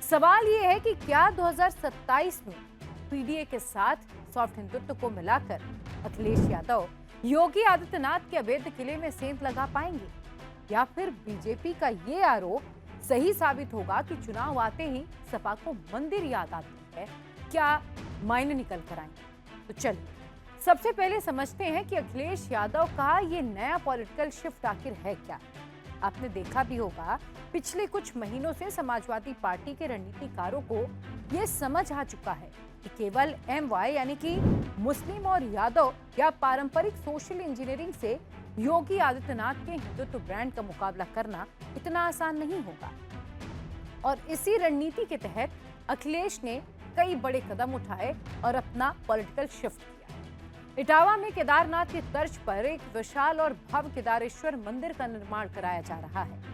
सवाल ये है कि क्या 2027 में पीडीए के साथ सॉफ्ट हिंदुत्व को मिलाकर अखिलेश यादव योगी आदित्यनाथ के अवैध किले में सेंध लगा पाएंगे, या फिर बीजेपी का ये आरोप सही साबित होगा कि चुनाव आते ही सपा को मंदिर याद आती है, क्या मायने निकल कर आएंगे। तो चलिए सबसे पहले समझते हैं कि अखिलेश यादव का ये नया पॉलिटिकल शिफ्ट आखिर है क्या। आपने देखा भी होगा पिछले कुछ महीनों से समाजवादी पार्टी के रणनीतिकारों को यह समझ आ चुका है कि केवल एमवाई यानी कि मुस्लिम और यादव या पारंपरिक सोशल इंजीनियरिंग से योगी आदित्यनाथ के हिंदुत्व ब्रांड का मुकाबला करना इतना आसान नहीं होगा। और इसी रणनीति के तहत अखिलेश ने कई बड़े कदम उठाए और अपना पॉलिटिकल शिफ्ट किया। इटावा में केदारनाथ की तर्ज पर एक विशाल और भव्य केदारेश्वर मंदिर का निर्माण कराया जा रहा है।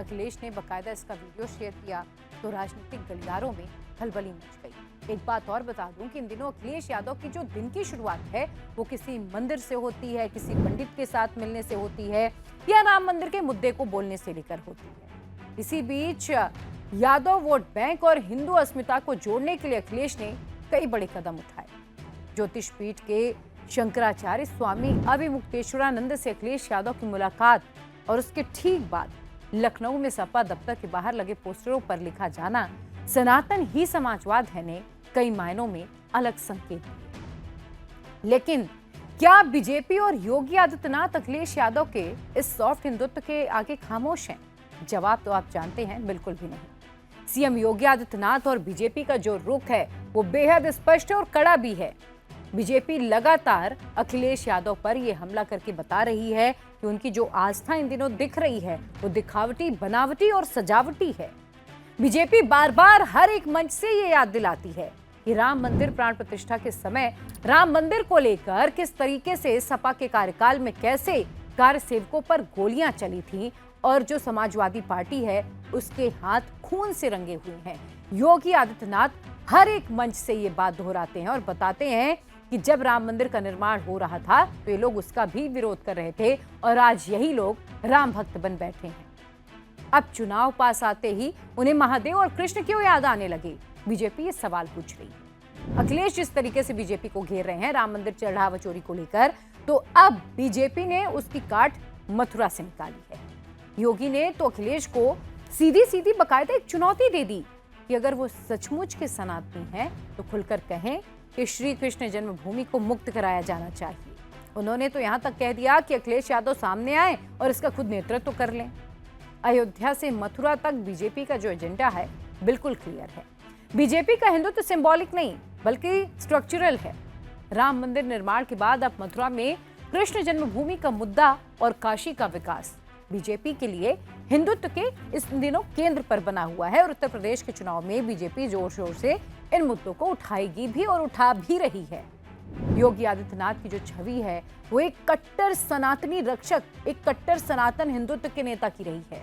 अखिलेश ने बकायदा इसका वीडियो शेयर किया तो राजनीतिक गलियारों में खलबली मच गई। एक बात और बता दूं कि इन दिनों अखिलेश यादव की जो दिन की शुरुआत है वो किसी मंदिर से होती है, किसी पंडित के साथ मिलने से होती है, या राम मंदिर के मुद्दे को बोलने से लेकर होती है। इसी बीच यादव वोट बैंक और हिंदू अस्मिता को जोड़ने के लिए अखिलेश ने कई बड़े कदम उठाए। ज्योतिष पीठ के शंकराचार्य स्वामी अभिमुक्तेश्वरानंद से अखिलेश यादव की मुलाकात और उसके ठीक बाद लखनऊ में सपा दफ्तर के बाहर लगे पोस्टरों पर लिखा जाना सनातन ही समाजवाद है ने कई मायनों में अलग संकेत दिए। लेकिन क्या बीजेपी और योगी आदित्यनाथ अखिलेश यादव के इस सॉफ्ट हिंदुत्व के आगे खामोश हैं? जवाब तो आप जानते हैं, बिल्कुल भी नहीं। सीएम योगी आदित्यनाथ और बीजेपी का जो रुख है वो बेहद स्पष्ट और कड़ा भी है। बीजेपी लगातार अखिलेश यादव पर यह हमला करके बता रही है कि उनकी जो आस्था इन दिनों दिख रही है वो दिखावटी, बनावटी और सजावटी है। बीजेपी बार बार हर एक मंच से ये याद दिलाती है कि राम मंदिर प्राण प्रतिष्ठा के समय राम मंदिर को लेकर किस तरीके से सपा के कार्यकाल में कैसे कार्यसेवकों पर गोलियां चली थी और जो समाजवादी पार्टी है उसके हाथ खून से रंगे हुए हैं। योगी आदित्यनाथ हर एक मंच से ये बात दोहराते हैं और बताते हैं कि जब राम मंदिर का निर्माण हो रहा था तो ये लोग उसका भी विरोध कर रहे थे और आज यही लोग राम भक्त बन बैठे हैं। अब चुनाव पास आते ही उन्हें महादेव और कृष्ण क्यों याद आने लगे, बीजेपी ये सवाल पूछ रही है। अखिलेश जिस तरीके से बीजेपी को घेर रहे हैं राम मंदिर चढ़ावा चोरी को लेकर, तो अब बीजेपी ने उसकी काट मथुरा से निकाली है। योगी ने तो अखिलेश को सीधी सीधी बकायदा एक चुनौती दे दी कि अगर वो सचमुच के सनातनी हैं तो खुलकर कहें कि श्री कृष्ण जन्मभूमि को मुक्त कराया जाना चाहिए। उन्होंने तो यहां तक कह दिया कि अखिलेश यादव सामने आए और इसका खुद नेतृत्व कर लें। अयोध्या से मथुरा तक बीजेपी का जो एजेंडा है बिल्कुल क्लियर है। बीजेपी का हिंदुत्व सिंबॉलिक नहीं बल्कि स्ट्रक्चरल है। राम मंदिर निर्माण के बाद अब मथुरा में कृष्ण जन्मभूमि का मुद्दा और काशी का विकास बीजेपी के लिए हिंदुत्व के इस दिनों केंद्र पर बना हुआ है। और उत्तर प्रदेश के चुनाव में बीजेपी जोर शोर से इन मुद्दों को उठाएगी भी और उठा भी रही है। योगी आदित्यनाथ की जो छवि है वो एक कट्टर सनातनी रक्षक, एक कट्टर सनातन हिंदुत्व के नेता की रही है।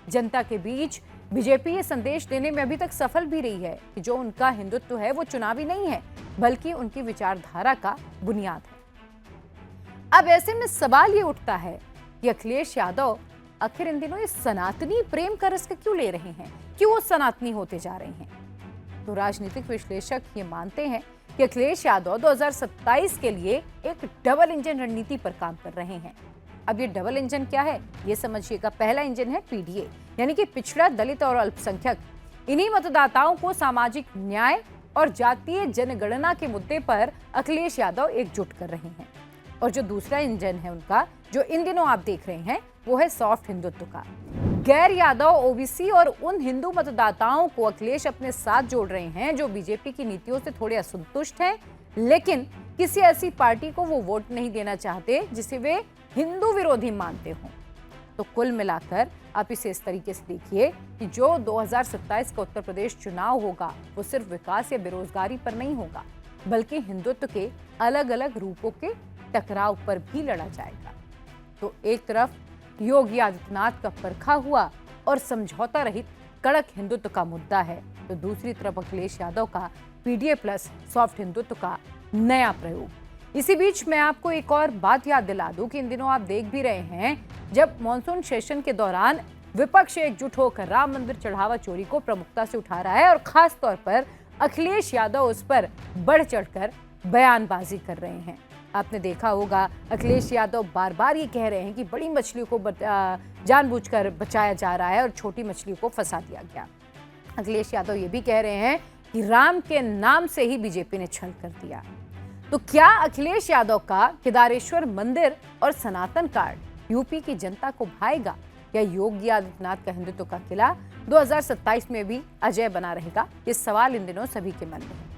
जनता के बीच बीजेपी ये संदेश देने में अभी तक सफल भी रही है कि जो उनका हिंदुत्व है वो चुनावी नहीं है बल्कि उनकी विचारधारा का बुनियाद है। अब ऐसे में सवाल ये उठता है कि अखिलेश यादव आखिर इन दिनों ये सनातनी प्रेम का रस क्यों ले रहे हैं, क्यों वो सनातनी होते जा रहे हैं? तो राजनीतिक विश्लेषक ये मानते हैं कि अखिलेश यादव 2027 के लिए एक डबल इंजन रणनीति पर काम कर रहे हैं। अब ये डबल इंजन क्या है ये समझिएगा। पहला इंजन है पीडीए यानी कि पिछड़ा, दलित और अल्पसंख्यक। इन्हीं मतदाताओं को सामाजिक न्याय और जातीय जनगणना के मुद्दे पर अखिलेश यादव एकजुट कर रहे हैं। और जो दूसरा इंजन है उनका, जो इन दिनों आप देख रहे हैं, वो है सॉफ्ट हिंदुत्व का। गैर यादव, ओबीसी और उन हिंदू मतदाताओं को अखिलेश अपने साथ जोड़ रहे हैं जो बीजेपी की नीतियों से थोड़े असंतुष्ट हैं, लेकिन किसी ऐसी पार्टी को वो वोट नहीं देना चाहते जिसे वे हिंदू विरोधी मानते हों। तो कुल मिलाकर आप इसे इस तरीके से देखिए कि जो 2027 का उत्तर प्रदेश चुनाव होगा वो सिर्फ विकास या बेरोजगारी पर नहीं होगा बल्कि हिंदुत्व के अलग अलग रूपों के टकराव पर भी लड़ा जाएगा। तो एक तरफ योगी आदित्यनाथ का परखा हुआ और समझौता रहित कड़क हिंदुत्व का मुद्दा है, तो दूसरी तरफ अखिलेश यादव का पीडीए प्लस सॉफ्ट हिंदुत्व का नया प्रयोग। इसी बीच मैं आपको एक और बात याद दिला दूं कि इन दिनों आप देख भी रहे हैं जब मॉनसून सेशन के दौरान विपक्ष एकजुट होकर राम मंदिर चढ़ावा चोरी को प्रमुखता से उठा रहा है और खास तौर पर अखिलेश यादव उस पर बढ़ चढ़कर बयानबाजी कर रहे हैं। आपने देखा होगा अखिलेश यादव बार बार ये कह रहे हैं कि बड़ी मछलियों को जानबूझकर बचाया जा रहा है और छोटी मछलियों को फंसा दिया गया। अखिलेश यादव ये भी कह रहे हैं कि राम के नाम से ही बीजेपी ने छल कर दिया। तो क्या अखिलेश यादव का केदारेश्वर मंदिर और सनातन कार्ड यूपी की जनता को भाएगा, या योगी आदित्यनाथ का हिंदुत्व का किला 2027 में भी अजय बना रहेगा? ये सवाल इन दिनों सभी के मन में है।